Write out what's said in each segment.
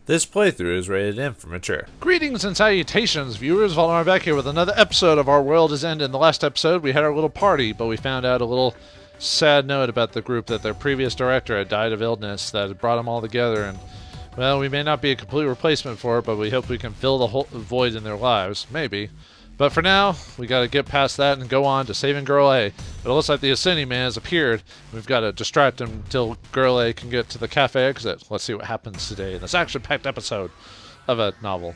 This playthrough is rated M for mature. Greetings and salutations, viewers. Vauldemare back here with another episode of Our World Is End. In the last episode, we had our little party, but we found out a little sad note about the group that their previous director had died of illness that had brought them all together. And, well, we may not be a complete replacement for it, but we hope we can fill the whole void in their lives. Maybe. But for now, we got to get past that and go on to saving Girl A. But it looks like the Obscenity Man has appeared. We've got to distract him until Girl A can get to the cafe exit. Let's see what happens today in this action-packed episode of a novel.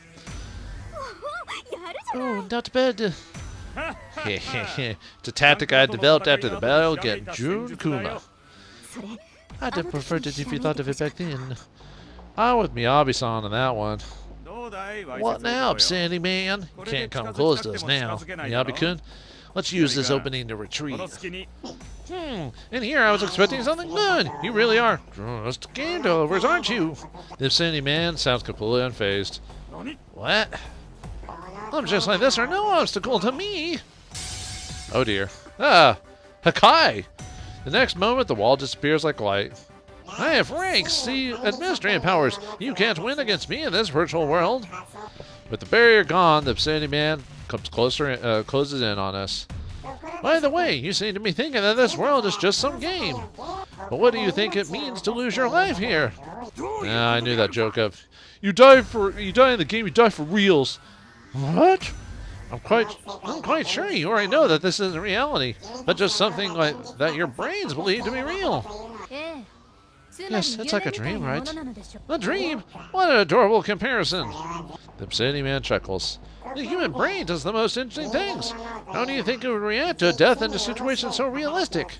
Oh, not bad. It's a tactic I developed after the battle against Jun Kuma. I'd have preferred it if you thought of it back then. I'm with Miyabi-san on that one. What now, Obscenity Man? You can't come close to us now. Miyabi-kun, let's use this opening to retreat. In here I was expecting something good. You really are just game developers, aren't you? The Obscenity Man sounds completely unfazed. What? I'm just like this, or no obstacle to me. Oh dear. Ah, Hakai! The next moment the wall disappears like light. I have ranks, the administrative powers. You can't win against me in this virtual world. With the barrier gone, the Obscenity Man comes closer, closes in on us. By the way, you seem to be thinking that this world is just some game. But what do you think it means to lose your life here? Yeah, I knew that joke of, you die in the game, you die for reals. What? I'm quite sure you already know that this isn't reality, but just something like that your brains believe to be real. Yes, it's like a dream, right? A dream? What an adorable comparison! The Obscenity Man chuckles. The human brain does the most interesting things. How do you think it would react to a death in a situation so realistic?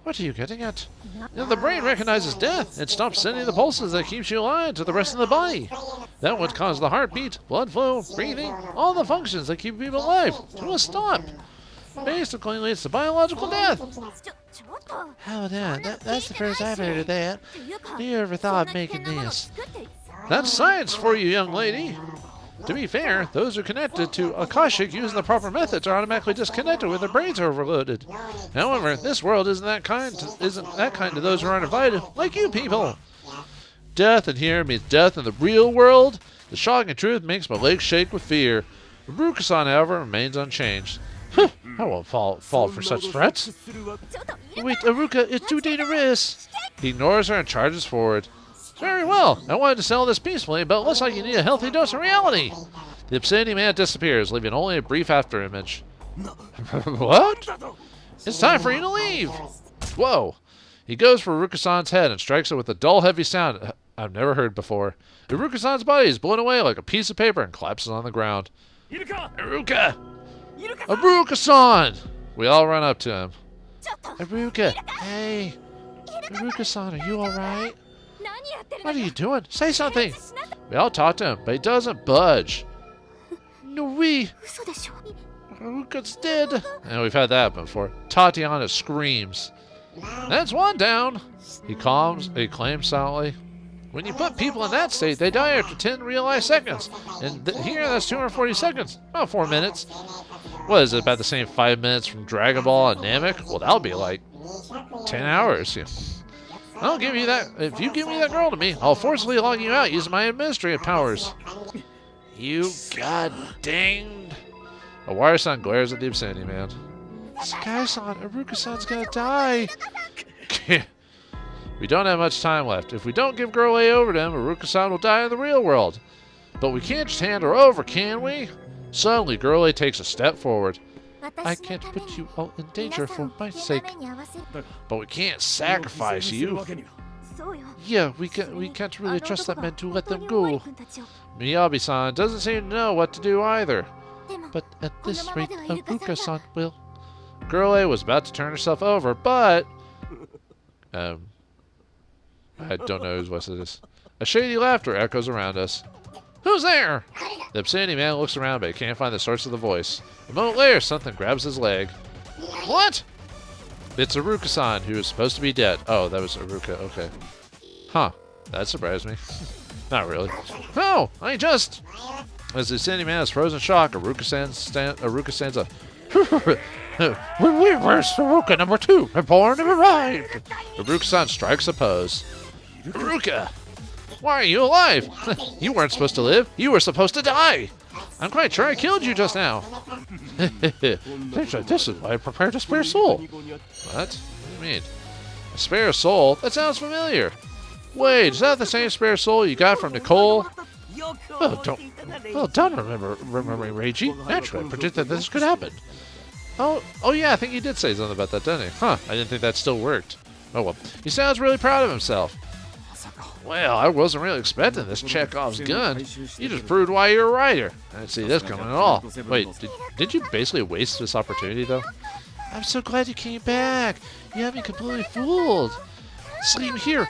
What are you getting at? The brain recognizes death. It stops sending the pulses that keeps you alive to the rest of the body. That would cause the heartbeat, blood flow, breathing, all the functions that keep people alive to a stop. Basically leads to biological death. How that's the first I've heard of that. Have you ever thought of making this? That's science for you, young lady. To be fair, those who are connected to Akashic using the proper methods are automatically disconnected when their brains are overloaded. However, this world isn't that kind to those who aren't invited, like you people. Death in here means death in the real world. The shocking truth makes my legs shake with fear. Asakusa, however, remains unchanged. I won't fall for such threats. Wait, Aruka, it's too dangerous. He ignores her and charges forward. Very well. I wanted to sell this peacefully, but it looks like you need a healthy dose of reality. The Obscenity Man disappears, leaving only a brief afterimage. What? It's time for you to leave. Whoa. He goes for Aruka-san's head and strikes it with a dull, heavy sound I've never heard before. Aruka-san's body is blown away like a piece of paper and collapses on the ground. Aruka! Aruka-san! We all run up to him. Aruka, hey. Aruka-san, are you alright? What are you doing? Say something! We all talk to him, but he doesn't budge. No way! Aruka's dead! And we've had that happen before. Tatiana screams. That's one down! He claims silently. When you put people in that state, they die after 10 realized seconds. And here, that's 240 seconds. About 4 minutes. What is it, about the same 5 minutes from Dragon Ball and Namek? Well, that'll be like 10 hours. Yeah. I'll give you that. If you give me that girl to me, I'll forcibly log you out using my administrative powers. You god danged. A wire-san glares at the Obscenity Man. Sky-san, Aruka-san's gonna die. We don't have much time left. If we don't give Girl A over to him, Aruka-san will die in the real world. But we can't just hand her over, can we? Suddenly, Girl A takes a step forward. I can't put you all in danger for my sake. But we can't sacrifice you. Yeah, we can't really trust that man to let them go. Miyabi-san doesn't seem to know what to do either. But at this rate, Aruka-san will. Girl A was about to turn herself over, but... I don't know whose voice it is. A shady laughter echoes around us. Who's there? The Obscenity Man looks around, but he can't find the source of the voice. A moment later, something grabs his leg. What? It's Aruka-san, who is supposed to be dead. Oh, that was Aruka. Okay. Huh. That surprised me. Not really. No, I just... As the Obscenity Man is frozen shock, Aruka stands up. Where's Aruka number 2? Reborn and arrived. Aruka-san strikes a pose. Aruka! Why are you alive? You weren't supposed to live. You were supposed to die. I'm quite sure I killed you just now. This is why I prepared a spare soul. What? What do you mean? A spare soul? That sounds familiar. Wait, is that the same spare soul you got from Nicole? Don't remember Reiji. Naturally, I predicted that this could happen. Oh yeah, I think he did say something about that, didn't he? Huh, I didn't think that still worked. Oh well, he sounds really proud of himself. Well, I wasn't really expecting this Chekhov's gun. You just proved why you're a writer. I didn't see this coming at all. Wait, did you basically waste this opportunity, though? I'm so glad you came back. You had me completely fooled. Same here.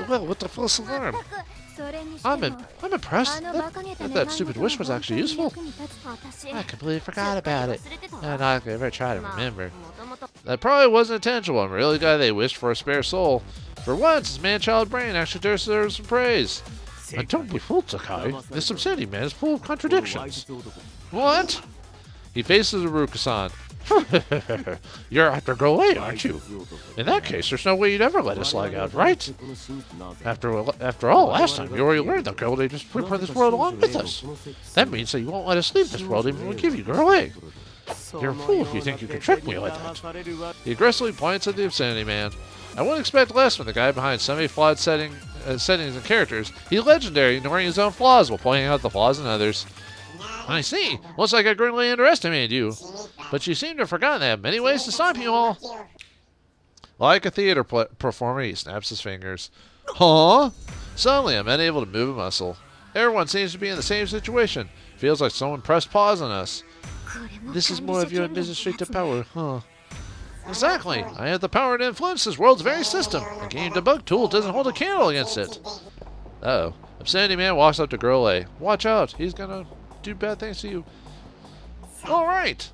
Well, what the false alarm? I'm impressed. That stupid wish was actually useful. I completely forgot about it. And I could ever try to remember. That probably wasn't intentional. I'm really glad they wished for a spare soul. For once, his man-child brain actually deserves some praise. But don't be fooled, Sakai. This Obscenity Man is full of contradictions. What? He faces Aruka-san. You're after Go-A, aren't you? In that case, there's no way you'd ever let us slag out, right? After all, last time you already learned that Girl-A just put this world along with us. That means that you won't let us leave this world even when we give you Girl-A. You're a fool if you think you can trick me like that. He aggressively points at the Obscenity Man. I wouldn't expect less from the guy behind semi-flawed settings and characters. He's legendary, ignoring his own flaws while pointing out the flaws in others. I see. Looks like I greatly underestimated you. But you seem to have forgotten that I have many ways to stop you all. Like a theater performer, he snaps his fingers. Huh? Suddenly, I'm unable to move a muscle. Everyone seems to be in the same situation. Feels like someone pressed pause on us. This is more of your administrative power, huh? Exactly. I have the power to influence this world's very system. The game debug tool doesn't hold a candle against it. Uh-oh. Obscenity Man walks up to Girl A. Watch out. He's gonna do bad things to you. Alright.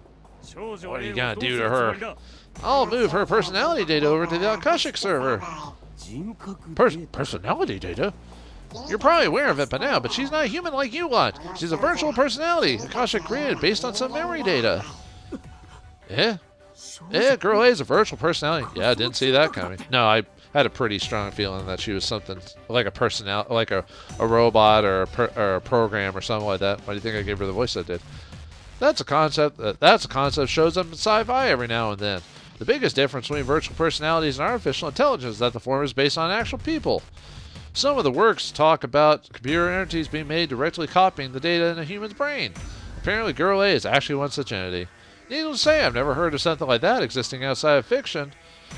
What are you gonna do to her? I'll move her personality data over to the Akashic server. Personality data? You're probably aware of it by now, but she's not human like you want. She's a virtual personality Akashic created based on some memory data. Girl A is a virtual personality. Yeah, I didn't see that coming. No, I had a pretty strong feeling that she was something like a personality, like a robot or a program or something like that. Why do you think I gave her the voice I did? That's a concept shows up in sci-fi every now and then. The biggest difference between virtual personalities and artificial intelligence is that the former is based on actual people. Some of the works talk about computer entities being made directly copying the data in a human's brain. Apparently, Girl A is actually one such entity. Needless to say, I've never heard of something like that existing outside of fiction.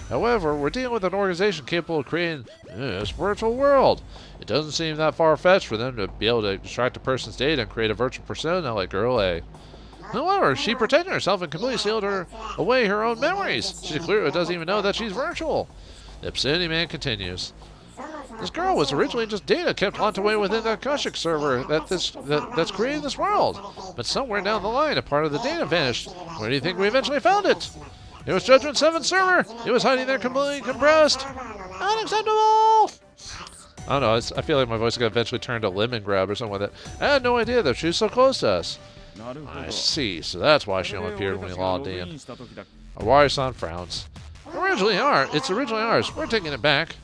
However, we're dealing with an organization capable of creating this virtual world. It doesn't seem that far-fetched for them to be able to extract a person's data and create a virtual persona like Girl A. However, she protected herself and completely sealed away her own memories. She clearly doesn't even know that she's virtual. The Obscenity Man continues. This girl was originally just data kept locked away within the Akashic server that's created this world. But somewhere down the line, a part of the data vanished. Where do you think we eventually found it? It was Judgment 7's server. It was hiding there completely compressed. Unacceptable! I don't know. I feel like my voice got eventually turned to lemon grab or something like that. I had no idea that she was so close to us. I see. So that's why she only appeared when we logged in. Awari-san frowns. It's originally ours. We're taking it back.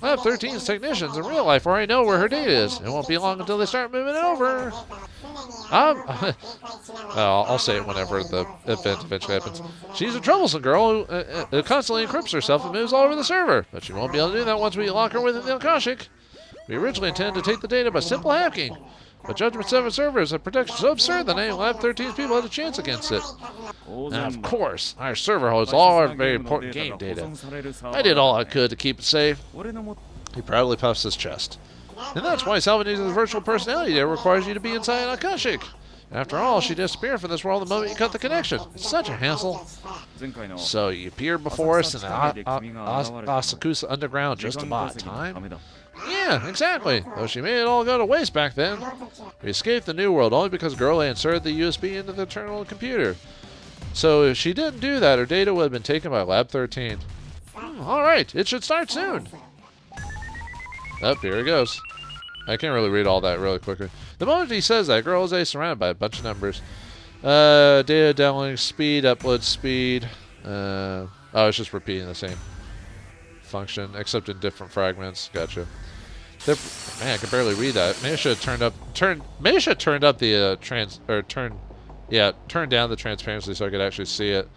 Lab 13's technicians in real life already know where her data is. It won't be long until they start moving it over. I'll say it whenever the event eventually happens. She's a troublesome girl who constantly encrypts herself and moves all over the server. But she won't be able to do that once we lock her within the Akashic. We originally intended to take the data by simple hacking. But Judgment 7 servers have protection so absurd that any Lab 13's people had a chance against it. And of course, our server holds all our very important game data. I did all I could to keep it safe. He proudly puffs his chest. And that's why salvaging the virtual personality data requires you to be inside Akashic. After all, she disappeared from this world the moment you cut the connection. It's such a hassle. So you appeared before us in the Asakusa underground just about time? Yeah, exactly. Though she made it all go to waste back then. We escaped the New World only because Girl A inserted the USB into the terminal computer. So if she didn't do that, her data would have been taken by Lab 13. Alright, it should start soon. Here it goes. I can't really read all that really quickly. The moment he says that, Girl A is surrounded by a bunch of numbers. Data downloading speed, upload speed. It's just repeating the same function, except in different fragments. Gotcha. Man, I can barely read that. Maybe I should have turned up the turned down the transparency so I could actually see it.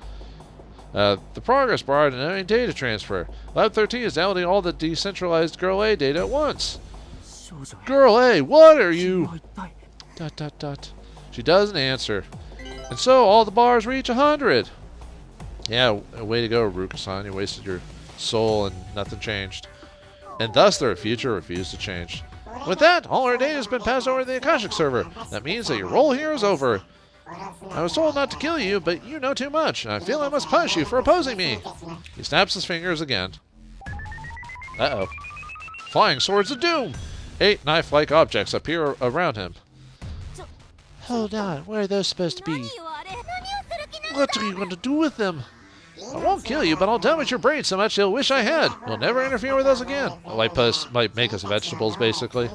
The progress bar denying data transfer. Lab 13 is downloading all the decentralized Girl A data at once. Girl A, what are you? ... She doesn't answer. And so all the bars reach 100. Yeah, way to go, Ruka-san. You wasted your soul and nothing changed. And thus their future refused to change. With that, all our data has been passed over to the Akashic server. That means that your role here is over. I was told not to kill you, but you know too much, and I feel I must punish you for opposing me. He snaps his fingers again. Uh-oh. Flying swords of doom! 8 knife-like objects appear around him. Hold on, where are those supposed to be? What are you going to do with them? I won't kill you, but I'll damage your brain so much you'll wish I had. You'll never interfere with us again. Might make us vegetables, basically.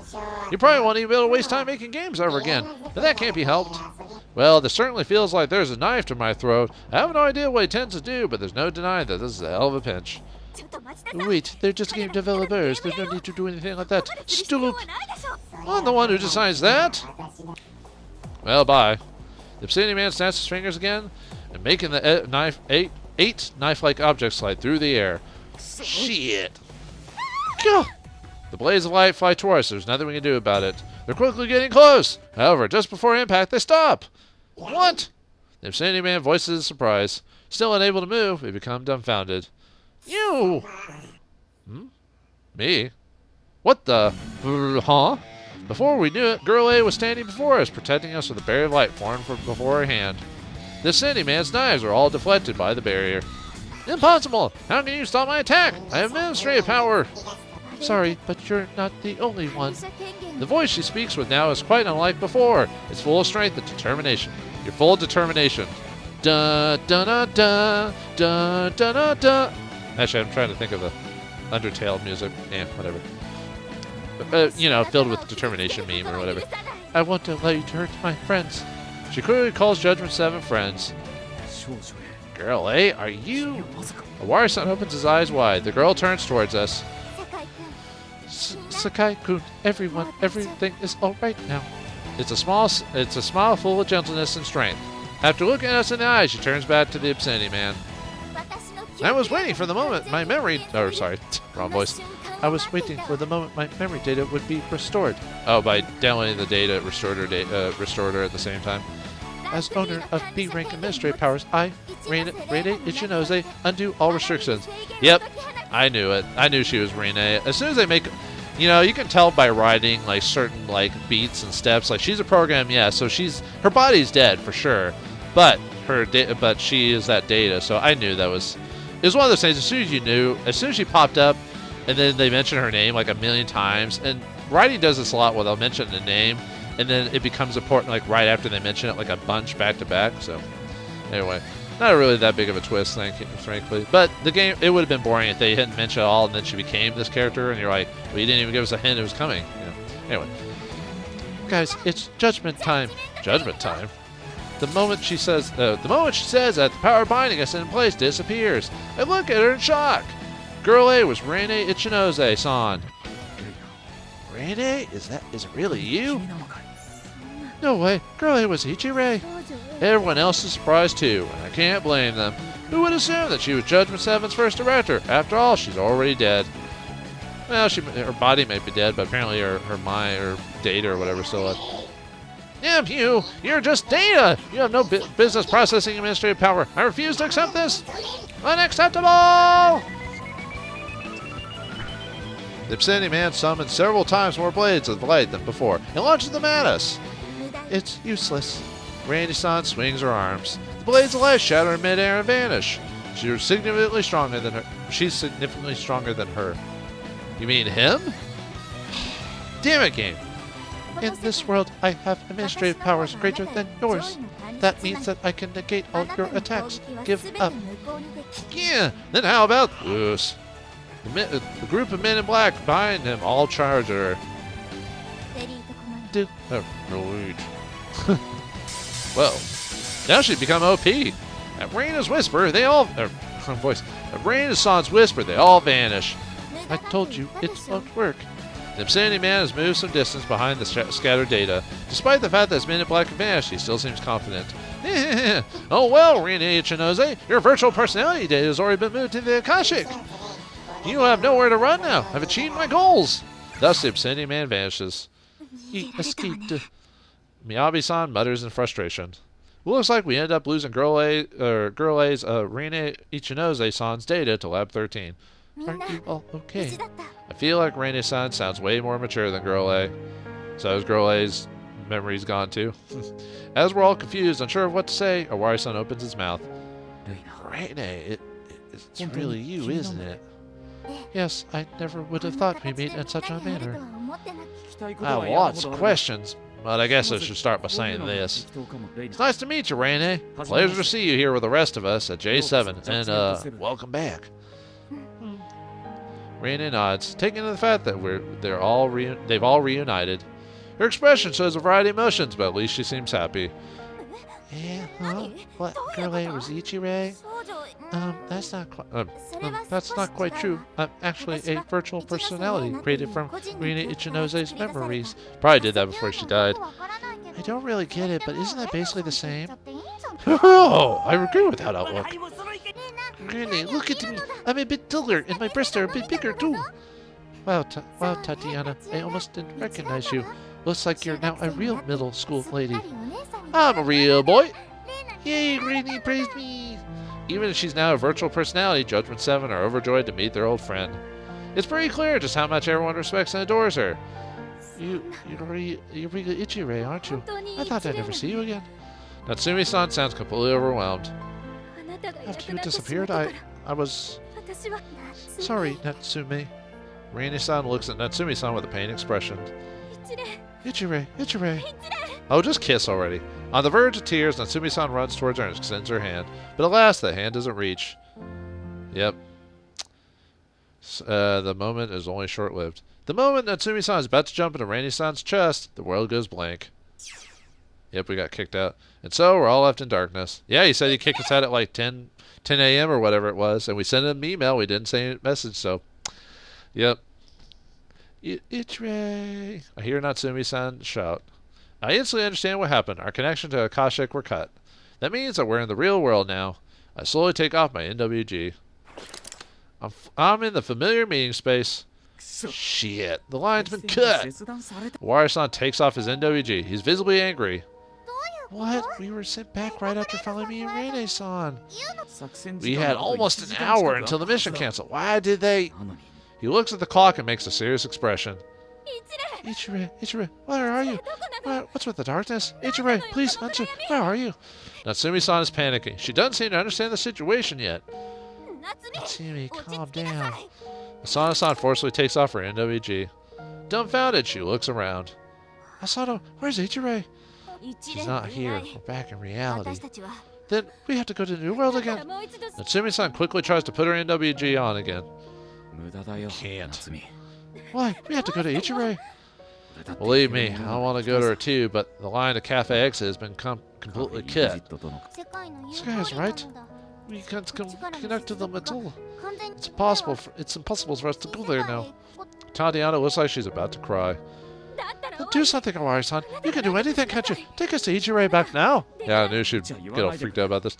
You probably won't even be able to waste time making games ever again, but that can't be helped. Well, this certainly feels like there's a knife to my throat. I have no idea what he tends to do, but there's no denying that this is a hell of a pinch. Wait, they're just game developers. There's no need to do anything like that. Stoop! I'm the one who decides that. Well, bye. The Obscenity Man snaps his fingers again, and making the 8 knife-like objects slide through the air. Shit! Gah! The blades of light fly towards us. There's nothing we can do about it. They're quickly getting close. However, just before impact, they stop. What? The Obscenity Man voices his surprise. Still unable to move, we become dumbfounded. You! Me? What the? Huh? Before we knew it, Girl A was standing before us, protecting us with a barrier of light formed from before her hand. The Obscenity Man's knives were all deflected by the barrier. Impossible! How can you stop my attack? I have administrative power! Sorry, but you're not the only one. The voice she speaks with now is quite unlike before. It's full of strength and determination. You're full of determination. Da da da da da da da da. Actually, I'm trying to think of the Undertale music. Whatever. Filled with determination meme or whatever. I want to let you hurt my friends. She clearly calls Judgment 7 friends. Girl A, are you? Awari-san opens his eyes wide. The girl turns towards us. Sakai-kun, everything is all right now. It's a smile full of gentleness and strength. After looking at us in the eyes, she turns back to the Obscenity Man. I was waiting for the moment my memory... Oh, sorry. Wrong voice. I was waiting for the moment my memory data would be restored. Oh, by downloading the data, restored her at the same time. As owner of B-rank administrative powers, I, Reine Ichinose, undo all restrictions. Yep, I knew it. I knew she was Reine. As soon as they make... you can tell by writing, certain, beats and steps. She's a program, yeah, so her body's dead, for sure. But she is that data, so I knew that was... It was one of those things, as soon as she popped up, and then they mention her name, a million times, and writing does this a lot where they'll mention the name, and then it becomes important, right after they mention it, a bunch back-to-back, so... Anyway, not really that big of a twist, frankly. But the game, it would have been boring if they hadn't mentioned it all, and then she became this character, and you're like, well, you didn't even give us a hint it was coming. Anyway. Guys, it's Judgment time. Judgment time? The moment she says that the power binding us in place disappears. I look at her in shock. Girl A was Reine Ichinose-san. Reine? Is it really you? No way. Girl A was Ichirei. Everyone else is surprised too, and I can't blame them. Who would assume that she was Judgment 7's first director? After all, she's already dead. Well, her body may be dead, but apparently her mind or data or whatever still left. Damn you! You're just data! You have no business processing administrative power. I refuse to accept this! Unacceptable! The Obscenity Man summons several times more blades of light than before and launches them at us. It's useless. Randy-san swings her arms. The blades of light shatter in midair and vanish. She's significantly stronger than her. You mean him? Damn it, game. In this world, I have administrative powers greater than yours. That means that I can negate all your attacks. Give up. Yeah, then how about this? The group of men in black behind him all charge her. Delete. Well, now she's become OP. At Reina's whisper, they all... At Reina-san's whisper, they all vanish. I told you, it won't work. The Obscenity Man has moved some distance behind the scattered data. Despite the fact that his man in black vanished, he still seems confident. Oh well, Rene Ichinose, your virtual personality data has already been moved to the Akashic. You have nowhere to run now. I've achieved my goals. Thus, the Obscenity Man vanishes. He escaped. Miyabi-san mutters in frustration. It looks like we ended up losing Girl A's Rene Ichinose-san's data to Lab 13. Are you all okay? I feel like Rene-san sounds way more mature than Girl A. So is Girl A's memories gone too? As we're all confused, unsure of what to say, Owari-san opens his mouth. Rene, it's really you, isn't it? Yes, I never would have thought we meet in such a manner. I have lots of questions, but I guess I should start by saying this. It's nice to meet you, Rene. Pleasure to see you here with the rest of us at J7, and welcome back. Rene nods, taking the fact that they've all reunited. Her expression shows a variety of emotions, but at least she seems happy. Huh? What? Girl A was Ichire? That's not quite true. I'm actually a virtual personality created from Rene Ichinose's memories. Probably did that before she died. I don't really get it, but isn't that basically the same? Oh, I agree with that outlook. Rene, look at me. I'm a bit duller, and my breasts are a bit bigger too. Wow, Tatiana, I almost didn't recognize you. Looks like you're now a real middle school lady. I'm a real boy. Yay, Rene praised me. Even if she's now a virtual personality, Judgement 7 are overjoyed to meet their old friend. It's pretty clear just how much everyone respects and adores her. You're Riga Ichire, aren't you? I thought I'd never see you again. Natsumi-san sounds completely overwhelmed. After you disappeared, I was... Sorry, Natsumi. Rene-san looks at Natsumi-san with a pained expression. Ichire. Oh, just kiss already. On the verge of tears, Natsumi-san runs towards her and extends her hand. But alas, the hand doesn't reach. Yep. The moment is only short-lived. The moment Natsumi-san is about to jump into Rene-san's chest, the world goes blank. Yep, we got kicked out. And so, we're all left in darkness. Yeah, he said he kicked us out at like 10 a.m. or whatever it was. And we sent him an email. We didn't say a message, so... Yep. Ichire. I hear Natsumi-san shout. I instantly understand what happened. Our connection to Akashic were cut. That means that we're in the real world now. I slowly take off my NWG. I'm in the familiar meeting space. Shit, the line's been cut. Owari-san takes off his NWG. He's visibly angry. What? We were sent back right after following me and Rene-san. We had almost an hour until the mission canceled. Why did they... He looks at the clock and makes a serious expression. Ichire, where are you? What's with the darkness? Ichire, please answer. Where are you? Natsumi-san is panicking. She doesn't seem to understand the situation yet. Natsumi, calm down. Asano-san forcefully takes off her NWG. Dumbfounded, she looks around. Asano, where's Ichire? She's not here. We're back in reality. Then we have to go to the New World again. Natsumi-san quickly tries to put her NWG on again. Can't. Why? We have to go to Ichire. Believe me, I want to go to her too, but the line to Cafe X has been completely cut. This guy is right. We can't connect to them at all. It's impossible for us to go there now. Tatiana looks like she's about to cry. Do something, Owari-san. You can do anything, can't you? Take us to Ichire back now. Yeah, I knew she'd get all freaked out about this.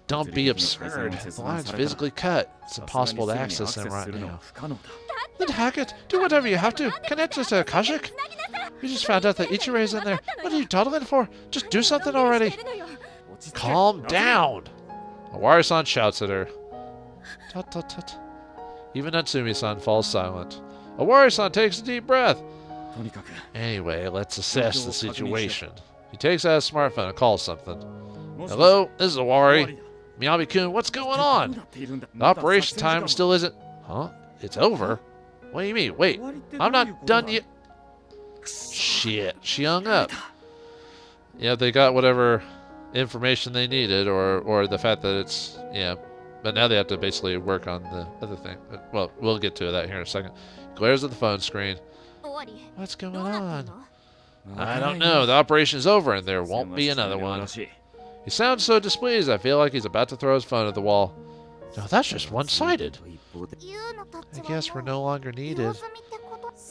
Don't be absurd. The line's physically cut. It's impossible to access them right now. Then hack it. Do whatever you have to. Connect us to Akashic. We just found out that Ichire's in there. What are you dawdling for? Just do something already. Calm down. Owari-san shouts at her. Tut tut tut. Even Natsumi-san falls silent. Owari-san takes a deep breath. Anyway, let's assess the situation. He takes out his smartphone and calls something. Hello, this is Owari. Miyabi-kun, what's going on? The operation time still isn't... Huh? It's over? What do you mean? Wait, I'm not done yet. Shit, she hung up. Yeah, they got whatever information they needed, or the fact that it's... Yeah, but now they have to basically work on the other thing. Well, we'll get to that here in a second. Glares at the phone screen. What's going on? I don't know. The operation is over and there won't be another one. He sounds so displeased, I feel like he's about to throw his phone at the wall. No, that's just one-sided. I guess we're no longer needed.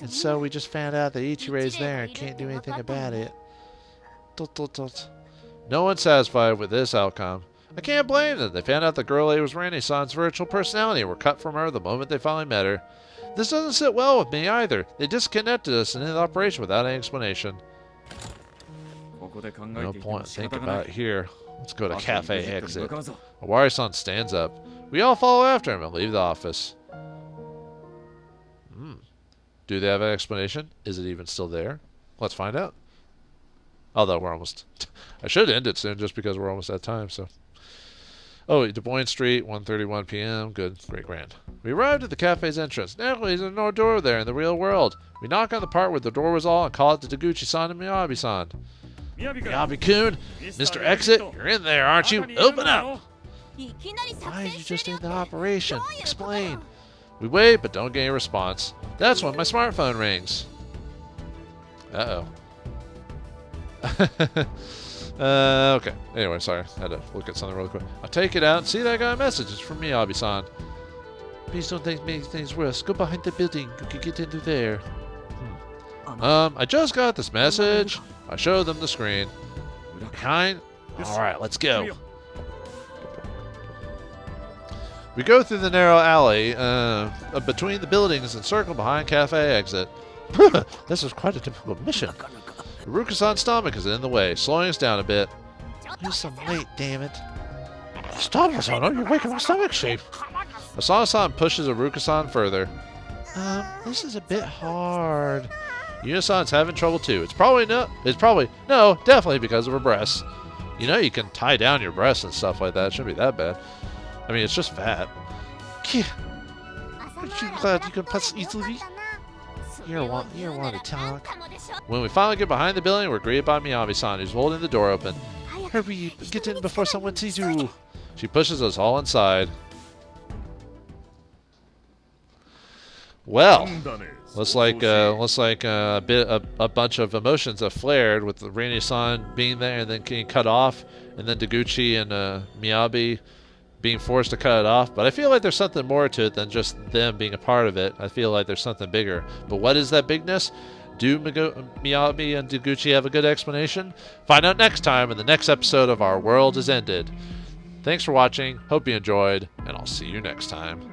And so we just found out that Ichirei's there and can't do anything about it. No one's satisfied with this outcome. I can't blame them. They found out the girl A was Randy-san's virtual personality and were cut from her the moment they finally met her. This doesn't sit well with me either. They disconnected us in the operation without any explanation. No point to think about it here. Let's go to cafe exit. Awari-san stands up. We all follow after him and leave the office. Do they have an explanation? Is it even still there? Let's find out. Although we're almost... I should end it soon just because we're almost at time, so... Oh, Du Bois Street, 1:31 p.m. Good. Great grand. We arrived at the cafe's entrance. Naturally, there's no door there in the real world. We knock on the part where the door was all and call it to Deguchi-san and Miyabi-san. Miyabi-kun, Mr. Exit, you're in there, aren't you? Open up! Why did you just end the operation? Explain. We wait, but don't get any response. That's when my smartphone rings. Uh-oh. Okay. Anyway, sorry. I had to look at something really quick. I'll take it out and see that I got a message. It's from Miyabi-san. Please don't make things worse. Go behind the building. You can get into there. I just got this message. I showed them the screen. Behind? Alright, let's go. We go through the narrow alley between the buildings and circle behind cafe exit. This is quite a difficult mission. Iruka-san's stomach is in the way, slowing us down a bit. You're so late, damn it. Stop, Asano, you're making my stomach shape. Asano-san pushes Iruka-san further. This is a bit hard. Yuna-san's having trouble too. Definitely because of her breasts. You know you can tie down your breasts and stuff like that. It shouldn't be that bad. I mean, it's just fat. Aren't you glad you can pass easily? You don't want to talk. When we finally get behind the building, we're greeted by Miyabi-san, who's holding the door open. Hurry, get in before someone sees you. She pushes us all inside. Well, looks like a bunch of emotions have flared with the Rainy-san being there and then getting cut off, and then Deguchi and Miyabi being forced to cut it off. But I feel like there's something more to it than just them being a part of it. I feel like there's something bigger. But what is that bigness? Do Miyabi and Deguchi have a good explanation? Find out next time in the next episode of Our World Is Ended. Thanks for watching. Hope you enjoyed, and I'll see you next time.